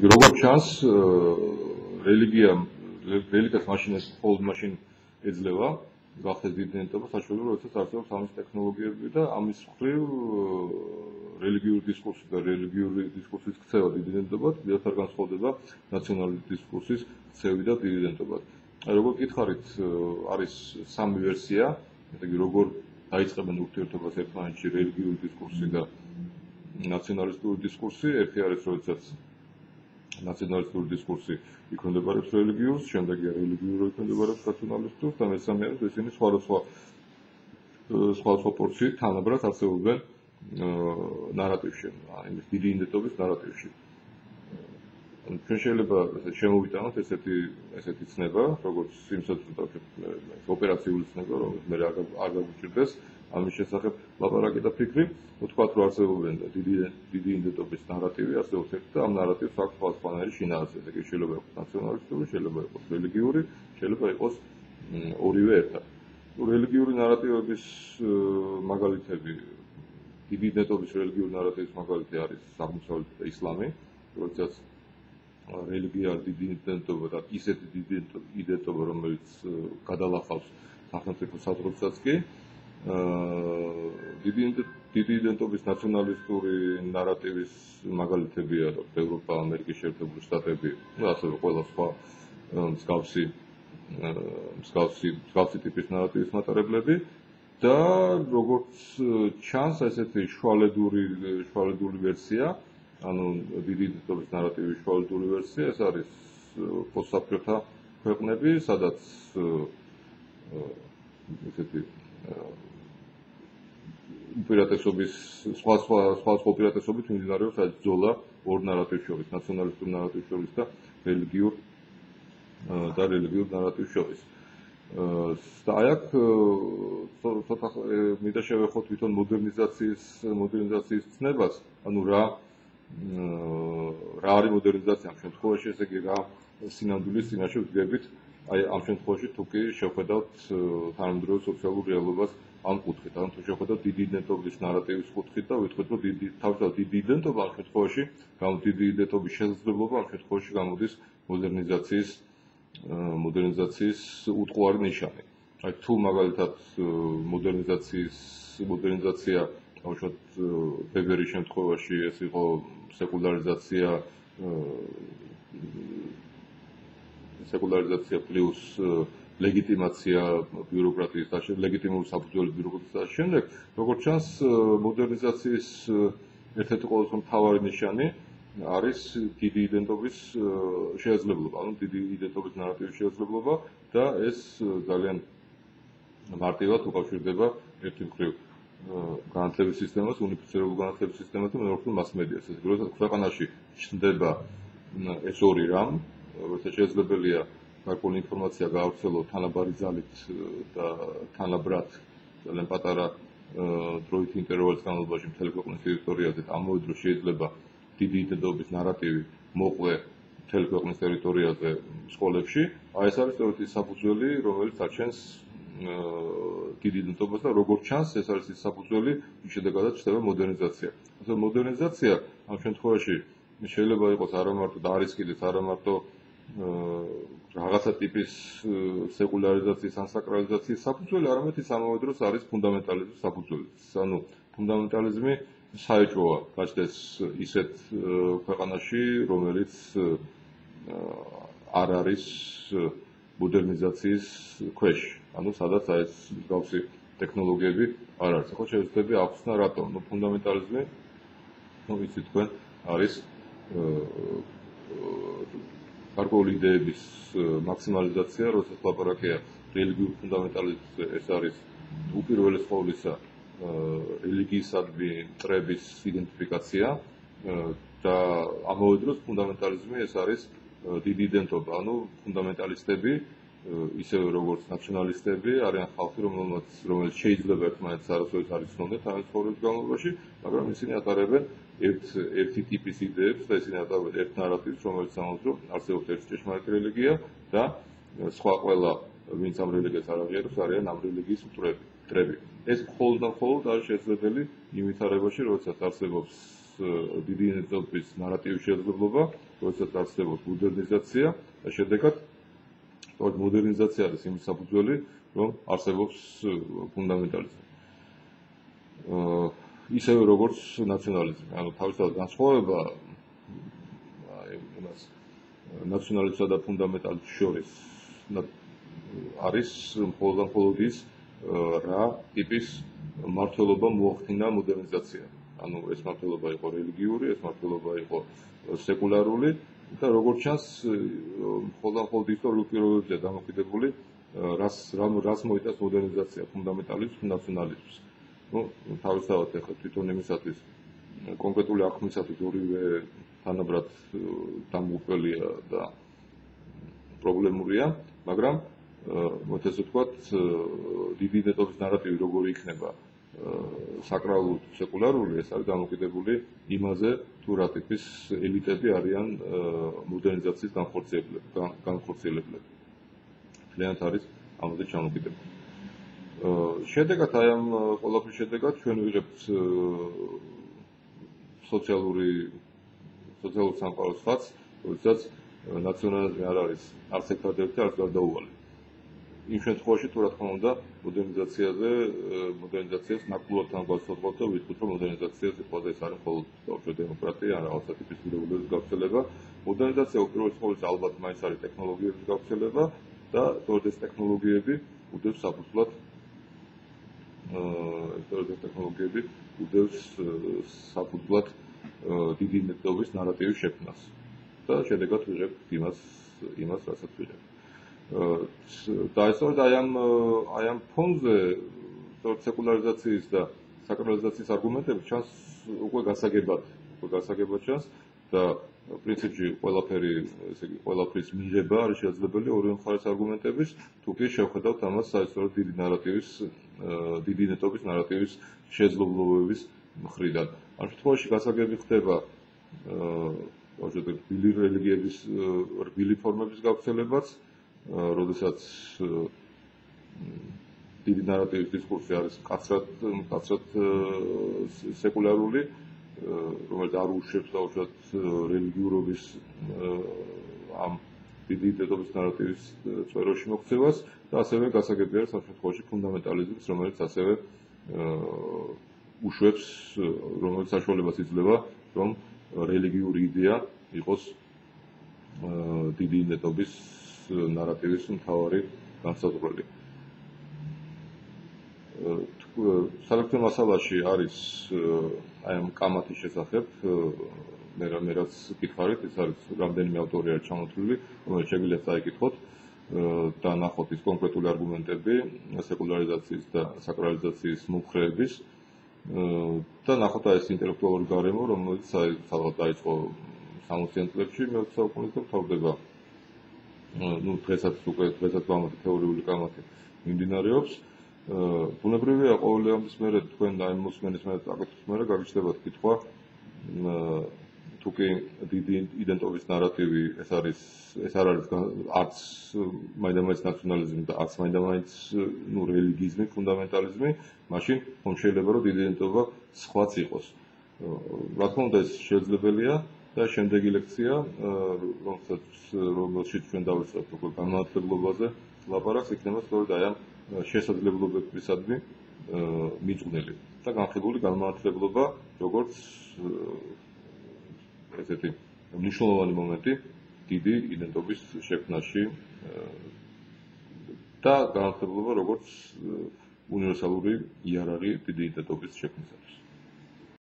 როგორც ჩანს, რელიგიას მხოლოდ მაშინ ეძლევა გახდეს დიდნეტობა საშუალება, როდესაც არსებობს ამის ტექნოლოგიები და ამის მხრივ რელიგიური დისკურსი და რელიგიური დისკურსის ქცევა დიდნეტობა დიდად არ განსხვავდება ნაციონალური დისკურსის ქცევი და დიდნეტობა. როგორ გითხარით, არის სამი ვერსია, როგორ დაიწყებენ ურთიერთობას ერთმანეთში რელიგიური დისკურსი და ნაციონალისტური დისკურსი. ერთი არის, როდესაც ნაციონალისტური დისკურსი იქმნებარებს რელიგიურს, შემდეგია რელიგიური იქმნებარებს ნაციონალისტურს და მესამე არის ისინი სხვადასხვა პორციით თანაბრად არსებობენ ნარატივში, იმის დიდი იდენტობის ნარატივში. ჩვენ შეიძლება შემოვიტანოთ ესეთი ცნება, როგორც იმსაც ოპერაციული ცნება, რომელიც მე არ გაგვიჭირდეს ამის შესახებ ლაპარაკი და ფიქრი, ვთქვათ, რომ არსებობენ დიდი იდენტობის ნარატივი, არსებობს ერთი და ამ ნარატივს აქვს სხვადასხვანაირი შინაარსი. ესე იგი, შეიძლება იყოს ნაციონალისტური, შეიძლება იყოს რელიგიური, შეიძლება იყოს ორივე ერთად. რელიგიური ნარატივების მაგალითები, დიდი იდენტობის რელიგიური ნარატივის მაგალითი არის აღმოსავლეთი და ისლამი, როდესაც რელიგია დიდი იდენტობა და ისეთი დიდი იდენტობა, რომელიც გადალახავს სახელმწიფო საზღვრებსაც კი, დიდი იდენტობის ნაციონალისტური ნარატივის მაგალითებია ევროპა, ამერიკის შეერთებული შტატები, ასევე ყველა სხვა მსგავსი ტიპის ნარატივის მატარებლები და როგორც ჩანს, ესეთი შუალედური ვერსია, ანუ დიდი იდენტობის ნარატივის შუალედური ვერსია, ეს არის პოსტსაბჭოთა ქვეყნები, სადაც ესეთი უპირატესობის სხვა უპირატესობით მიმდინარეობს ბრძოლა ორ ნარატივს შორის, ნაციონალისტურ ნარატივს შორის და რელიგიურ ნარატივს შორის. და აი აქ ცოტა მინდა შევეხოთ თვითონ მოდერნიზაციის ცნებას, ანუ რა არის მოდერნიზაცია ამ შემთხვევაში, ესე იგი რა სინამდვილის წინაშე ვდგებით, აი ამ შემთხვევაში თუ კი შევხედავთ თანამედროვე სოციალურ რეალობას ამ კუთხით, ანუ თუ შევხედავთ დიდი იდენტობის ნარატივის კუთხით და ვიტყვით, რომ თავისთავად დიდი იდენტობა ამ შემთხვევაში, დიდი იდენტობის შესაძლებლობა ამ შემთხვევაში გამოდის მოდერნიზაციის უტყუარი ნიშანი. აი თუ მაგალითად მოდერნიზაცია თავშოთ ვებერის შემთხვევაში ეს იყო სეკულარიზაცია პლუს ლეგიტიმაცია ბიუროკრატიის და ლეგიტიმური საფუძველი ბიუროკრატიის შემდეგ, როგორც ჩანს, მოდერნიზაციის ერთ-ერთი ყველაზე მთავარი ნიშანი არის დიდი იდენტობის შესაძლებლობა, ანუ დიდი იდენტობის ნარატივის შესაძლებლობა და ეს ძალიან მარტივად უკავშირდება ერთი მხრივ განათლების სისტემას, უნიფიცირებულ განათლების სისტემას და მეორე მხრივ მასმედიას. ეს როდესაც ქვეყანაში ჩნდება ეს ორი რამ, როცა შესაძლებელია გარკვეული ინფორმაცია გაავრცელოს თანაბარი ძალით და თანაბრად ძალიან პატარა დროით ინტერვალის განმავლობაში მთელი ქვეყნის ტერიტორიაზე და ამავე დროს შეიძლება დიდი იდენტობის ნარატივი მოყვე მთელი ქვეყნის ტერიტორიაზე სკოლებში, აი ეს არის სწორედ ის საფუძველი, რომელიც აჩენს დიდი იდენტობას და როგორც ჩანს, ეს არის ის საფუძველი, რის შედეგადაც ჩნდება მოდერნიზაცია. ასე მოდერნიზაცია ამ შემთხვევაში შეიძლება იყოს არამარტო და არის კიდეც არამარტო რაღაცა ტიპის სეკულარიზაციის ან საკრალიზაციის საფუძველი, არამედ ის ამავე დროს არის ფუნდამენტალიზმის საფუძველი. ანუ ფუნდამენტალიზმი საეჭვოა გაჩნდეს ისეთ ქვეყანაში, რომელიც არ არის მოდერნიზაციის ქვეშ, ანუ სადაც აი ეს მსგავსი ტექნოლოგიები არ არის. ხო შეიძლება ახსნა რატომ? ფუნდამენტალიზმი, ვიცით თქვენ, არის გარკვეული იდეების მაქსიმალიზაცია, როდესაც ლაპარაკია რელიგიურ ფუნდამენტალიზმზე, ეს არის უპირველეს ყოვლისა რელიგიისადმი მტრების იდენტიფიკაცია და ამავე დროს ფუნდამენტალიზმი ეს არის დიდი იდენტობა, ანუ ფუნდამენტალისტები ისევე როგორც ნაციონალისტები არიან ხალხი, რომელიც შეიძლება ერთმანეთს არასოდეს არ იცნობდნენ თავის ცხოვრების განმავლობაში, მაგრამ ისინი ატარებენ ერთი ტიპის იდეებს და ისინი ატარებენ ერთ ნარატივს, რომელიც ამბობს, რომ არსებობს ერთი ჭეშმარიტი რელიგია და სხვა ყველა, ვინც ამ რელიგიას არ აღიარებს, არიან ამ რელიგიის მტრები. ეს მხოლოდ და მხოლოდ არის შესაძლებელი იმ ვითარებაში, როდესაც არსებობს დიდი იდენტობის ნარატივის შესაძლებლობა, როდესაც არსებობს მოდერნიზაცია და შედეგად სწორედ მოდერნიზაცია არის იმის საფუძველი, რომ არსებობს ფუნდამენტალიზმი. ისევე როგორც ნაციონალიზმი, ანუ თავისთავად განსხვავება იმას ნაციონალიზმსა და ფუნდამენტალიზმს შორის არის მხოლოდ და მხოლოდ ის, რა ტიპის მმართველობა მოახდინა მოდერნიზაცია. ანუ ეს მმართველობა იყო რელიგიური, ეს მმართველობა იყო სეკულარული და როგორც ჩანს, მხოლოდ და მხოლოდ ისტორიულ პირობებზეა დამოკიდებული, რას მოიტანს მოდერნიზაცია, ფუნდამენტალიზმს, ნაციონალიზმს. თავისთავად ახლა თვითონ იმისათვის კონკრეტული აღქმისათვის ორივე თანაბრად დამუყველია და პრობლემურია, მაგრამ მოთესო თქვათ, დიდი იდენტობის ნარატივი როგორი იქნება საკრალურ სეკულარული, ეს არის დამოკიდებული იმაზე, თუ რა ტიპის ელიტები არიან მოდერნიზაციის განხორციელებლები. მთლიანად არის ამაზე ჩამოკიდებული. შედეგად აი ამ ყველაფრის შედეგად ჩვენ ვიღებთ სოციალურ სამყაროს ხაზს, როდესაც ნაციონალიზმი არ არის არც ერთადერთი, არც გარდაუვალი. იმ შემთხვევაში, თუ რა თქმა უნდა, მოდერნიზაციას ნაკლებად განვაცდოთ და ვიტყვით, რომ მოდერნიზაციაზე ყველა ეს არის მხოლოდ დემოკრატია, ან რაღაცა ტიპის პირობების გავრცელება. მოდერნიზაცია უპირველეს ყოვლისა ალბათ მაინც არის ტექნოლოგიების გავრცელება და სწორედ ეს ტექნოლოგიები უდევს საფუძვლად დიდი იდენტობის ნარატივის შექმნას და შედეგად ვიღებთ იმას, რასაც ვიღებთ. და სწორედ აი ამ ფონზე სწორედ სეკულარიზაციის და საკრალიზაციის არგუმენტები ჩანს უკვე გასაგებად ჩანს და პრინციპში ყველაფრის მიღება არის შესაძლებელი ორივე მხარეს არგუმენტების, თუ კი შევხედავთ ამას საერთოდ დიდი იდენტობის ნარატივის შესაძლებლობების მხრიდან. ამ შემთხვევაში გასაგები ხდება რბილი რელიგიების რბილი ფორმების გავრცელებაც, როდესაც დიდი ნარატივის დისკურსი არის მკაცრად სეკულარული, რომელიც არ ურჩევს დაუშვათ რელიგიურობის ამ დიდი იდენტობის ნარატივის წვეროში მოქცევას და ასევე გასაგები არის ამ შემთხვევაში ფუნდამენტალიზმს, რომელიც ასევე უშვებს, რომელიც საშუალებას იძლევა, რომ რელიგიური იდეა იყოს დიდი იდენტობის ნარატივის მთავარი განსაზღვრელი. სალექციო მასალაში არის აი ამ კამათის შესახებ, მე რაც გითხარით, ეს არის რამდენიმე ავტორი არის ჩამოთვლილი, რომელიც შეგვიძლია წაიკითხოთ და ნახოთ ის კონკრეტული არგუმენტები სეკულარიზაციის და საკრალიზაციის მომხრეების და ნახოთ ეს ინტელექტუალური გარემო, რომელიც ალბათ დაიწყო 60-იან წლებში მე-20 საუკუნეში და მთავრდება დღესაც ამათი თეორიული კამათი მიმდინარეობს. ბუნებრივია ყოველი ამის მერე თქვენ და იმ მოსმენის მერე აკეთებს მერე გაგიჩნდებათ კითხვა, თუ კი დიდი იდენტობის ნარატივი ეს არ არის არც მაინდამაინც ნაციონალიზმი და არც მაინდამაინც რელიგიზმი, ფუნდამენტალიზმი, მაშინ ხომ შეიძლება რომ დიდი იდენტობა სხვაც იყოს. რა თქმა უნდა ეს შესაძლებელია და შემდეგი ლექცია, რომელშიც ჩვენ დავიწყებთ უკვე განმანათლებლობაზე ლაპარაკს, იქნება სწორედ აი ამ შესაძლებლობებისადმი მიძღვნილი და განხილული განმანათლებლობა, როგორც ესეთი მნიშვნელოვანი მომენტი დიდი იდენტობის შექმნაში და განმანათლებლობა, როგორც უნივერსალური იარაღი დიდი იდენტობის შექმნისათვის.